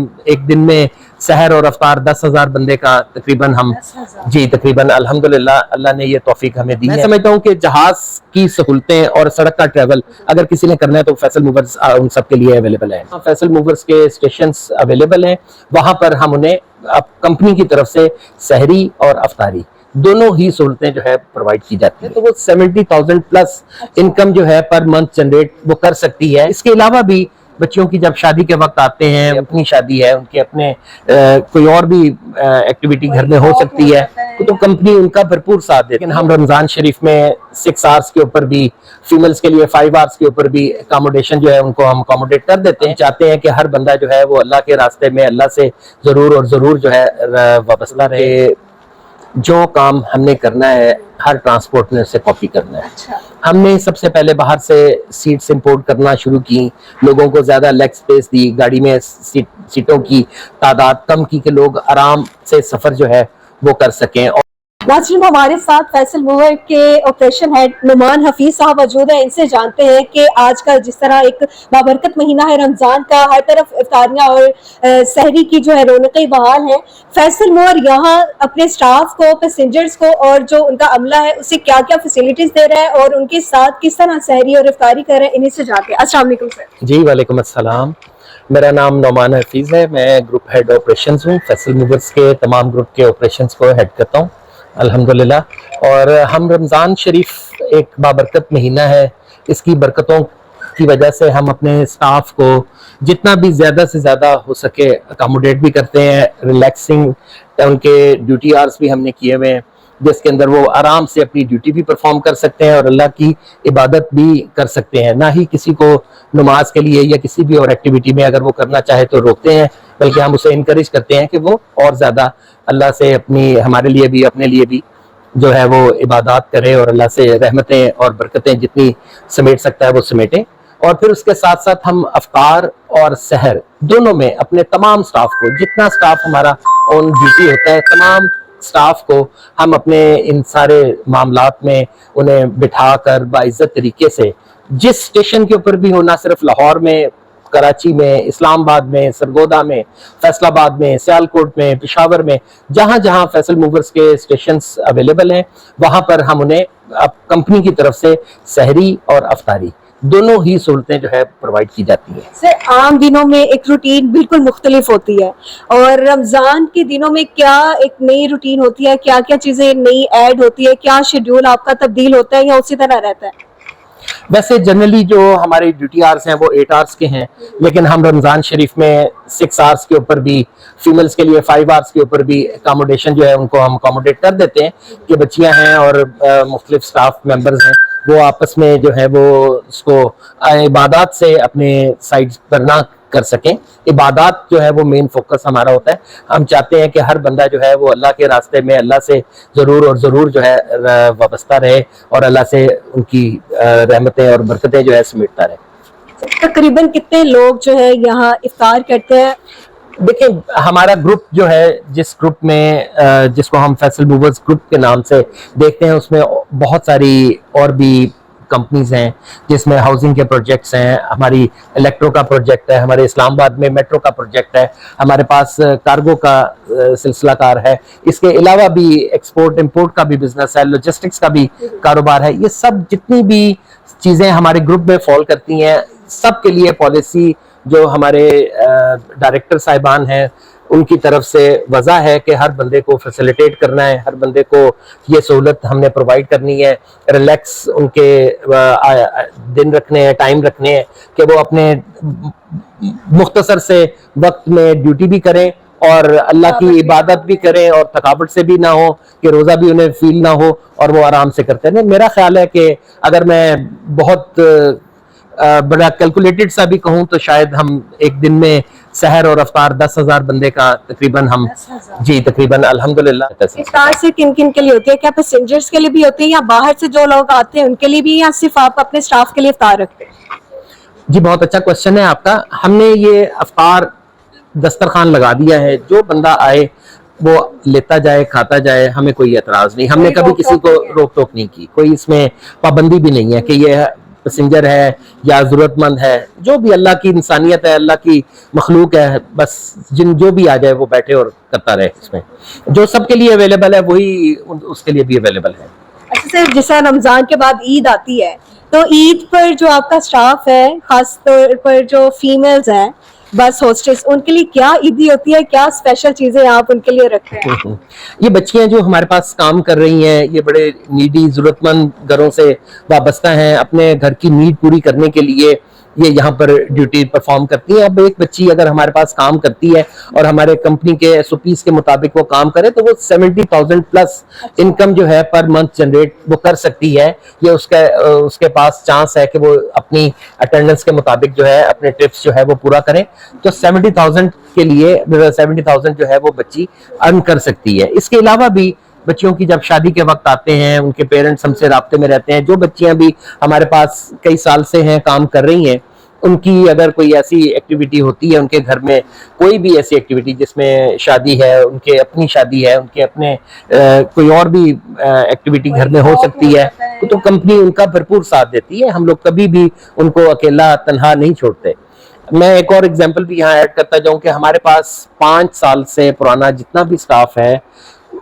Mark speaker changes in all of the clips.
Speaker 1: हम एक दिन में सहर और अफ्तार 10,000 बंदे का तकरीबन हम जी तकरीबन अल्हम्दुलिल्लाह अल्लाह ने ये तौफीक हमें दी है। मैं समझता हूँ कि जहाज की सहूलतें और सड़क का ट्रैवल अगर किसी ने करना है तो फैसल मूवर्स उन सब के लिए अवेलेबल है। फैसल मूवर्स के स्टेशंस अवेलेबल हैं, वहां पर हम उन्हें कंपनी की तरफ से सहरी और अफ्तारी दोनों ही सहूलतें जो है प्रोवाइड की जाती है। तो वो 70,000 प्लस इनकम जो है पर मंथ जनरेट वो कर सकती है। इसके अलावा भी बच्चियों की जब शादी के वक्त आते हैं, अपनी शादी है, उनके अपने कोई और भी एक्टिविटी घर में हो सकती है तो कंपनी उनका भरपूर साथ देती है। लेकिन हम रमजान शरीफ में 6 आवर्स के ऊपर भी, फीमेल्स के लिए 5 आवर्स के ऊपर भी अकोमोडेशन जो है उनको हम अकोमोडेट कर देते हैं। चाहते हैं कि हर बंदा जो है वो अल्लाह के रास्ते में अल्लाह से जरूर और जरूर जो है वाबस्ता रहे। जो काम हमने करना है हर ट्रांसपोर्ट ने उससे कॉपी करना है। अच्छा। हमने सबसे पहले बाहर से सीट्स इंपोर्ट करना शुरू की, लोगों को ज्यादा लेग स्पेस दी, गाड़ी में सीटों की तादाद कम की कि लोग आराम से सफर जो है वो कर सकें।
Speaker 2: नाज़रीन, हमारे साथ फैसल मूवर के ऑपरेशन हेड नुमान हफीज साहब मौजूद है। इनसे जानते हैं कि आज का जिस तरह एक बाबरकत महीना है रमजान का, हर तरफ इफ्तारियां और सहरी की जो है रौनकें बहाल है, फैसल मूवर यहाँ अपने स्टाफ को, पैसेंजर्स को और जो उनका अमला है उसे क्या क्या फैसिलिटीज दे रहा है और उनके साथ किस तरह सहरी और इफ्तारी कर रहे हैं, इन्हीं से जानते हैं। अस्सलाम वालेकुम सर।
Speaker 1: जी वालेकुम अस्सलाम, मेरा नाम नुमान हफीज है, मैं ग्रुप हेड ऑपरेशंस हूँ। फैसल मूवर्स के तमाम ग्रुप के ऑपरेशंस को हेड करता हूँ अल्हम्दुलिल्लाह। और हम रमज़ान शरीफ एक बाबरकत महीना है, इसकी बरकतों की वजह से हम अपने स्टाफ को जितना भी ज़्यादा से ज़्यादा हो सके अकोमोडेट भी करते हैं। रिलैक्सिंग उनके ड्यूटी आवर्स भी हमने किए हुए हैं जिसके अंदर वो आराम से अपनी ड्यूटी भी परफॉर्म कर सकते हैं और अल्लाह की इबादत भी कर सकते हैं। ना ही किसी को नमाज के लिए या किसी भी और एक्टिविटी में अगर वो करना चाहे तो रोकते हैं, बल्कि हम उसे इनकरेज करते हैं कि वो और ज़्यादा अल्लाह से अपनी, हमारे लिए भी, अपने लिए भी जो है वो इबादत करे और अल्लाह से रहमतें और बरकतें जितनी समेट सकता है वो समेटें। और फिर उसके साथ साथ हम अफ्तार और सहर दोनों में अपने तमाम स्टाफ को, जितना स्टाफ हमारा ऑन ड्यूटी होता है, तमाम स्टाफ को हम अपने इन सारे मामलात में उन्हें बिठा कर बाइज्जत तरीके से जिस स्टेशन के ऊपर भी हो, ना सिर्फ लाहौर में, कराची में, इस्लामाबाद में, सरगोदा में, फैसलाबाद में, सियालकोट में, पेशावर में, जहां जहां फैसल मूवर्स के स्टेशंस अवेलेबल हैं वहां पर हम उन्हें कंपनी की तरफ से सहरी और अफ्तारी दोनों ही सहूलतें जो है प्रोवाइड की जाती है।
Speaker 2: सर, आम दिनों में एक रूटीन बिल्कुल मुख्तलिफ होती है और रमजान के दिनों में क्या एक नई रूटीन होती है, क्या क्या चीजें नई ऐड होती है, क्या शेड्यूल आपका तब्दील होता है या उसी तरह रहता है?
Speaker 1: वैसे जनरली जो हमारे ड्यूटी आवर्स हैं वो 8 आवर्स के हैं, लेकिन हम रमजान शरीफ में 6 आवर्स के ऊपर भी, फीमेल्स के लिए 5 आवर्स के ऊपर भी अकोमोडेशन जो है उनको हम अकोमोडेट कर देते हैं कि बच्चियां हैं और मुख्तलिफ स्टाफ मेंबर्स हैं, वो आपस में जो है वो उसको इबादत से अपने साइड्स पर ना कर सकें। इबादत जो है वो मेन फोकस हमारा होता है। हम चाहते हैं कि हर बंदा जो है वो अल्लाह के रास्ते में अल्लाह से जरूर और जरूर जो है वाबस्ता रहे और अल्लाह से उनकी रहमतें और बरकतें जो है समेटता रहे।
Speaker 2: तकरीबन कितने लोग जो है यहाँ इफ्तार करते हैं?
Speaker 1: देखिए, हमारा ग्रुप जो है, जिस ग्रुप में जिसको हम फैसल मूवर्स ग्रुप के नाम से देखते हैं, उसमें बहुत सारी और भी कंपनीज हैं जिसमें हाउसिंग के प्रोजेक्ट्स हैं, हमारी इलेक्ट्रो का प्रोजेक्ट है, हमारे इस्लामाबाद में मेट्रो का प्रोजेक्ट है, हमारे पास कार्गो का सिलसिला कार है, इसके अलावा भी एक्सपोर्ट इंपोर्ट का भी बिजनेस है, लॉजिस्टिक्स का भी कारोबार है। ये सब जितनी भी चीजें हमारे ग्रुप में फॉल करती हैं, सब के लिए पॉलिसी जो हमारे डायरेक्टर साहिबान हैं उनकी तरफ से वजह है कि हर बंदे को फैसिलिटेट करना है, हर बंदे को ये सहूलत हमने प्रोवाइड करनी है, रिलैक्स उनके दिन रखने हैं, टाइम रखने हैं कि वो अपने मुख्तसर से वक्त में ड्यूटी भी करें और अल्लाह की इबादत भी करें और थकावट से भी ना हो, कि रोज़ा भी उन्हें फील ना हो और वो आराम से करते हैं। मेरा ख्याल है कि अगर मैं बहुत बड़ा कैलकुलेटेड सा भी कहूँ तो शायद हम एक दिन में सहर और अफ्तार 10,000 बंदे का तकरीबन हम जी तकरीबन अल्हम्दुलिल्लाह।
Speaker 2: इफ्तार से किन किन के लिए होती है? क्या पैसेंजर्स के लिए भी होती है या बाहर से जो लोग आते हैं उनके लिए भी, या सिर्फ आप अपने स्टाफ के लिए इफ्तार रखते हैं?
Speaker 1: जी, बहुत अच्छा क्वेश्चन है आपका। हमने ये अफ्तार दस्तरखान लगा दिया है, जो बंदा आए वो लेता जाए, खाता जाए, हमें कोई एतराज नहीं। हमने कभी किसी को रोक टोक नहीं की, कोई इसमें पाबंदी भी नहीं है कि ये पैसेंजर है या ज़रूरतमंद है, जो भी अल्लाह की इंसानियत है, अल्लाह की मखलूक है, बस जो भी आ जाए वो बैठे और करता रहे। इसमें जो सबके लिए अवेलेबल है वही उसके लिए भी अवेलेबल है।
Speaker 2: अच्छा सर, जैसा रमजान के बाद ईद आती है, तो ईद पर जो आपका स्टाफ है, खास तौर पर जो फीमेल्स हैं बस होस्टेस, उनके लिए क्या ईदी होती है, क्या स्पेशल चीजें आप उनके लिए रखते हैं?
Speaker 1: ये बच्चियां जो हमारे पास काम कर रही हैं, ये बड़े नीडी जरूरतमंद घरों से वाबस्ता हैं, अपने घर की नीड पूरी करने के लिए ये यहाँ पर ड्यूटी परफॉर्म करती है। अब एक बच्ची अगर हमारे पास काम करती है और हमारे कंपनी के SOPs के मुताबिक वो काम करे तो वो 70,000 प्लस इनकम जो है पर मंथ जनरेट वो कर सकती है। ये उसके पास चांस है कि वो अपनी अटेंडेंस के मुताबिक जो है अपने ट्रिप्स जो है वो पूरा करें। तो 70,000 के लिए 70,000 जो है वो बच्ची अर्न कर सकती है। इसके अलावा भी बच्चियों की जब शादी के वक्त आते हैं, उनके पेरेंट्स हमसे राब्ते में रहते हैं, जो बच्चियां भी हमारे पास कई साल से हैं, काम कर रही हैं, उनकी अगर कोई ऐसी एक्टिविटी होती है उनके घर में, कोई भी ऐसी एक्टिविटी जिसमें शादी है, उनके अपनी शादी है, उनके अपने कोई और भी एक्टिविटी घर में हो सकती है, तो कंपनी उनका भरपूर साथ देती है। हम लोग कभी भी उनको अकेला तनहा नहीं छोड़ते। मैं एक और एग्जांपल भी यहाँ ऐड करता जाऊं कि हमारे पास 5 साल से पुराना जितना भी स्टाफ है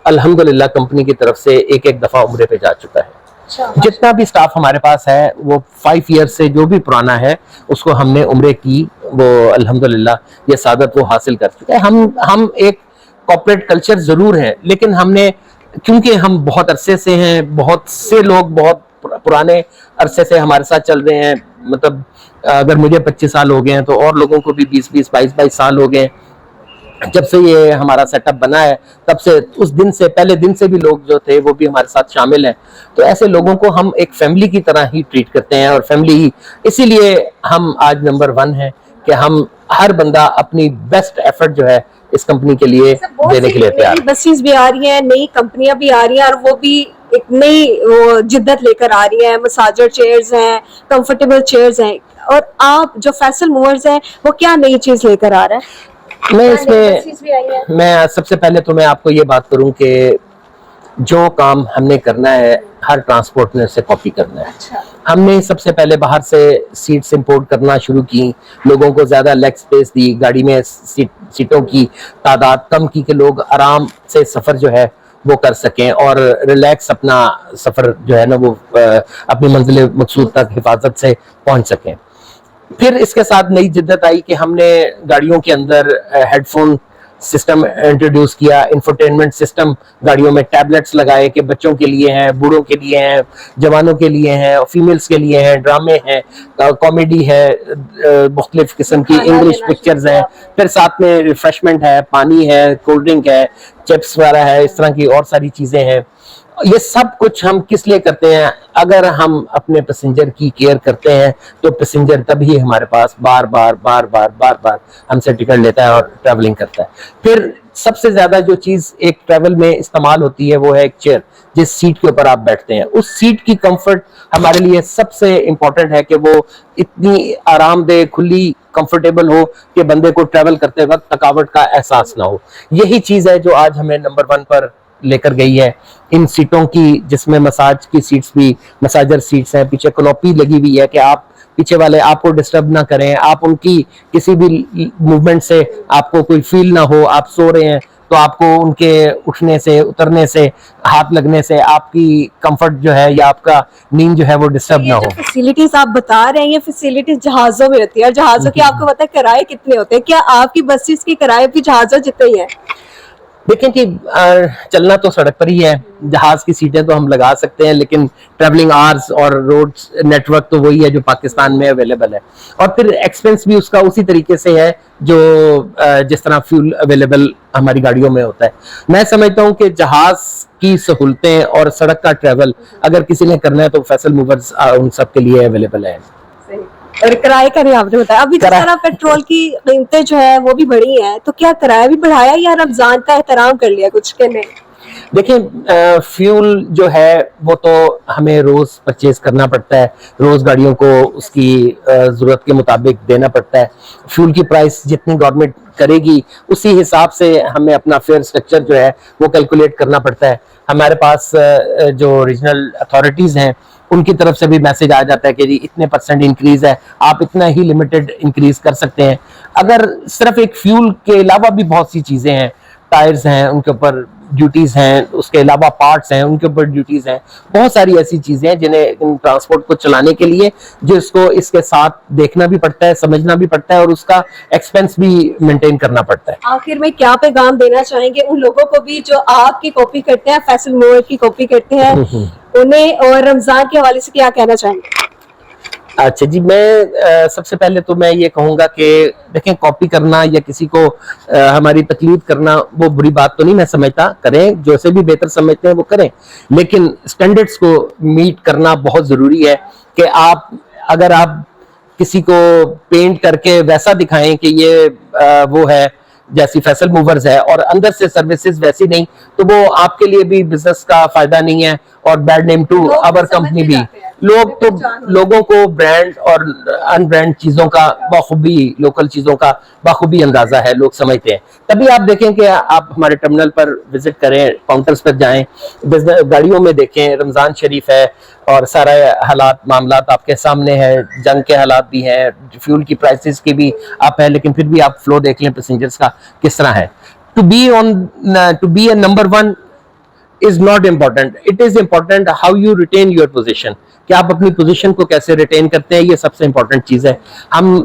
Speaker 1: अल्हम्दुलिल्लाह कंपनी की तरफ से एक दफा उम्रे पे जा चुका है। जितना भी स्टाफ हमारे पास है वो 5 ईयर से जो भी पुराना है उसको हमने उम्रे की, वो अल्हम्दुलिल्लाह ये सादत वो हासिल कर चुका है। हम एक कॉर्पोरेट कल्चर जरूर है, लेकिन हमने क्योंकि हम बहुत अरसे से हैं, बहुत से लोग बहुत पुराने अरसे से हमारे साथ चल रहे हैं, मतलब अगर मुझे 25 साल हो गए हैं तो और लोगों को भी 20-20 22-22 साल हो गए। जब से ये हमारा सेटअप बना है तब से उस दिन से पहले दिन से भी लोग जो थे वो भी हमारे साथ शामिल हैं। तो ऐसे लोगों को हम एक फैमिली की तरह ही ट्रीट करते हैं और फैमिली ही, इसीलिए हम आज नंबर 1 है कि हम हर बंदा अपनी बेस्ट एफर्ट जो है इस कंपनी के लिए देने के लिए तैयार है।
Speaker 2: बसेस भी आ रही हैं, नई कंपनियां भी आ रही हैं और वो भी एक नई वो जिद्दत लेकर आ रही है। मसाजर चेयर्स हैं, कंफर्टेबल चेयर्स हैं, और आप जो फैसल मूवर्स हैं वो क्या नई चीज लेकर आ रहा है?
Speaker 1: मैं सबसे पहले तो मैं आपको ये बात करूं कि जो काम हमने करना है हर ट्रांसपोर्ट ने उससे कॉपी करना है।
Speaker 2: अच्छा।
Speaker 1: हमने सबसे पहले बाहर से सीट्स इंपोर्ट करना शुरू की, लोगों को ज्यादा लेग स्पेस दी, गाड़ी में सीटों की तादाद कम की कि लोग आराम से सफर जो है वो कर सकें और रिलैक्स अपना सफर जो है ना वो अपनी मंजिल मकसूद तक हिफाजत से पहुंच सकें। फिर इसके साथ नई जिद्दत आई कि हमने गाड़ियों के अंदर हेडफोन सिस्टम इंट्रोड्यूस किया, इंफोटेनमेंट सिस्टम गाड़ियों में, टैबलेट्स लगाए कि बच्चों के लिए हैं, बूढ़ों के लिए हैं, जवानों के लिए हैं, फीमेल्स के लिए हैं, ड्रामे हैं, कॉमेडी है, मुख्तलिफ किस्म की इंग्लिश पिक्चर्स हैं, फिर साथ में रिफ्रेशमेंट है, पानी है, कोल्ड ड्रिंक है, चिप्स वगैरह है, इस तरह की और सारी चीजें हैं। ये सब कुछ हम किस लिए करते हैं? अगर हम अपने पैसेंजर की केयर करते हैं तो पैसेंजर तभी हमारे पास बार बार हमसे टिकट लेता है और ट्रैवलिंग करता है। फिर सबसे ज्यादा जो चीज एक ट्रैवल में इस्तेमाल होती है वो है एक चेयर, जिस सीट के ऊपर आप बैठते हैं। उस सीट की कंफर्ट हमारे लिए सबसे इंपॉर्टेंट है कि वो इतनी आरामदेह, खुली, कंफर्टेबल हो कि बंदे को ट्रैवल करते वक्त थकावट का एहसास ना हो। यही चीज है जो आज हमें नंबर 1 पर लेकर गई है। इन सीटों की, जिसमें मसाज की सीट्स भी, मसाजर सीट्स हैं, पीछे कनोपी लगी हुई है कि आप पीछे वाले आपको डिस्टर्ब ना करें, आप उनकी किसी भी मूवमेंट से आपको कोई फील ना हो। आप सो रहे हैं तो आपको उनके उठने से, उतरने से, हाथ लगने से आपकी कंफर्ट जो है या आपका नींद जो है वो डिस्टर्ब ना हो।
Speaker 2: फैसिलिटीज आप बता रहे हैं, ये फैसिलिटीज जहाजों में होती है, और जहाजों के आपको पता है किराए कितने होते हैं? क्या आपकी बसेस के किराए भी जहाजों जितने ही हैं?
Speaker 1: देखें कि चलना तो सड़क पर ही है, जहाज की सीटें तो हम लगा सकते हैं, लेकिन ट्रैवलिंग आवर्स और रोड नेटवर्क तो वही है जो पाकिस्तान में अवेलेबल है। और फिर एक्सपेंस भी उसका उसी तरीके से है जो जिस तरह फ्यूल अवेलेबल हमारी गाड़ियों में होता है। मैं समझता हूँ कि जहाज की सहूलतें और सड़क का ट्रैवल अगर किसी ने करना है तो फैसल मूवर्स उन सब के लिए अवेलेबल है।
Speaker 2: और किराए का नहीं आपने बताया, अभी जिस तरह पेट्रोल की कीमतें जो है वो भी बढ़ी हैं, तो क्या किराया भी बढ़ाया या रमजान का एहतराम कर लिया कुछ के नहीं?
Speaker 1: देखिए, फ्यूल जो है वो तो हमें रोज परचेज करना पड़ता है, रोज गाड़ियों को उसकी जरूरत के मुताबिक देना पड़ता है। फ्यूल की प्राइस जितनी गवर्नमेंट करेगी उसी हिसाब से हमें अपना फेयर स्ट्रक्चर जो है वो कैलकुलेट करना पड़ता है। हमारे पास जो रीजनल अथॉरिटीज हैं ان کی طرف سے بھی میسج آ جاتا ہے کہ جی اتنے % انکریز ہے, آپ اتنا ہی لمیٹڈ انکریز کر سکتے ہیں. اگر صرف ایک فیول کے علاوہ بھی بہت سی چیزیں ہیں, ٹائرز ہیں ان کے اوپر ڈیوٹیز ہیں, اس کے علاوہ پارٹس ہیں ان کے اوپر ڈیوٹیز ہیں, بہت ساری ایسی چیزیں ہیں جنہیں ٹرانسپورٹ کو چلانے کے لیے جس کو اس کے ساتھ دیکھنا بھی پڑتا ہے, سمجھنا بھی پڑتا ہے, اور اس کا ایکسپینس بھی مینٹین کرنا پڑتا ہے.
Speaker 2: آخر میں کیا پیغام دینا چاہیں گے ان لوگوں کو بھی جو آپ کی کاپی کرتے ہیں, فیصل موور کی کاپی کرتے ہیں, انہیں, اور رمضان کے حوالے سے کیا کہنا چاہیں گے؟
Speaker 1: اچھا جی, میں سب سے پہلے تو میں یہ کہوں گا کہ دیکھیں کاپی کرنا یا کسی کو ہماری تقلید کرنا وہ بری بات تو نہیں میں سمجھتا, کریں جو سے بھی بہتر سمجھتے ہیں وہ کریں, لیکن سٹینڈرڈز کو میٹ کرنا بہت ضروری ہے. کہ اگر آپ کسی کو پینٹ کر کے ویسا دکھائیں کہ یہ وہ ہے جیسی فیصل موورز ہے اور اندر سے سروسز ویسی نہیں, تو وہ آپ کے لیے بھی بزنس کا فائدہ نہیں ہے اور bad name to our company بھی. لوگوں کو برانڈ اور ان برانڈ چیزوں کا بخوبی, لوکل چیزوں کا بخوبی اندازہ ہے, لوگ سمجھتے ہیں. تبھی آپ دیکھیں کہ آپ ہمارے ٹرمینل پر وزٹ کریں, کاؤنٹرز پر جائیں, گاڑیوں میں دیکھیں, رمضان شریف ہے اور سارے حالات معاملات آپ کے سامنے ہے, جنگ کے حالات بھی ہیں, فیول کی پرائسز کی بھی آپ ہے, لیکن پھر بھی آپ فلو دیکھ لیں پیسنجرز کا کس طرح ہے. To be a number 1 is not important. It is important how you retain your position. کہ آپ اپنی پوزیشن کو کیسے ریٹین کرتے ہیں, یہ سب سے امپورٹنٹ چیز ہے. ہم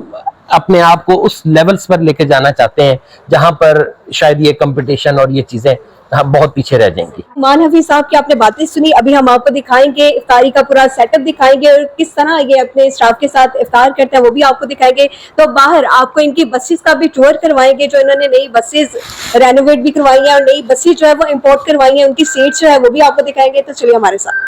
Speaker 1: اپنے آپ کو اس لیولز پر لے کے جانا چاہتے ہیں جہاں پر شاید یہ کمپٹیشن اور یہ چیزیں ہم بہت پیچھے رہ جائیں گی.
Speaker 2: نعمان حفیظ صاحب کی آپ نے باتیں سنی, ابھی ہم آپ کو دکھائیں گے افطاری کا پورا سیٹ اپ دکھائیں گے اور کس طرح یہ اپنے اسٹاف کے ساتھ افطار کرتے ہیں وہ بھی آپ کو دکھائیں گے. تو باہر آپ کو ان کی بسز کا بھی ٹور کروائیں گے, جو انہوں نے نئی بسز رینوویٹ بھی کروائی ہیں اور نئی بسز جو ہے وہ امپورٹ کروائی ہیں, ان کی سیٹس جو ہے وہ بھی آپ کو دکھائیں گے. تو چلیے ہمارے ساتھ.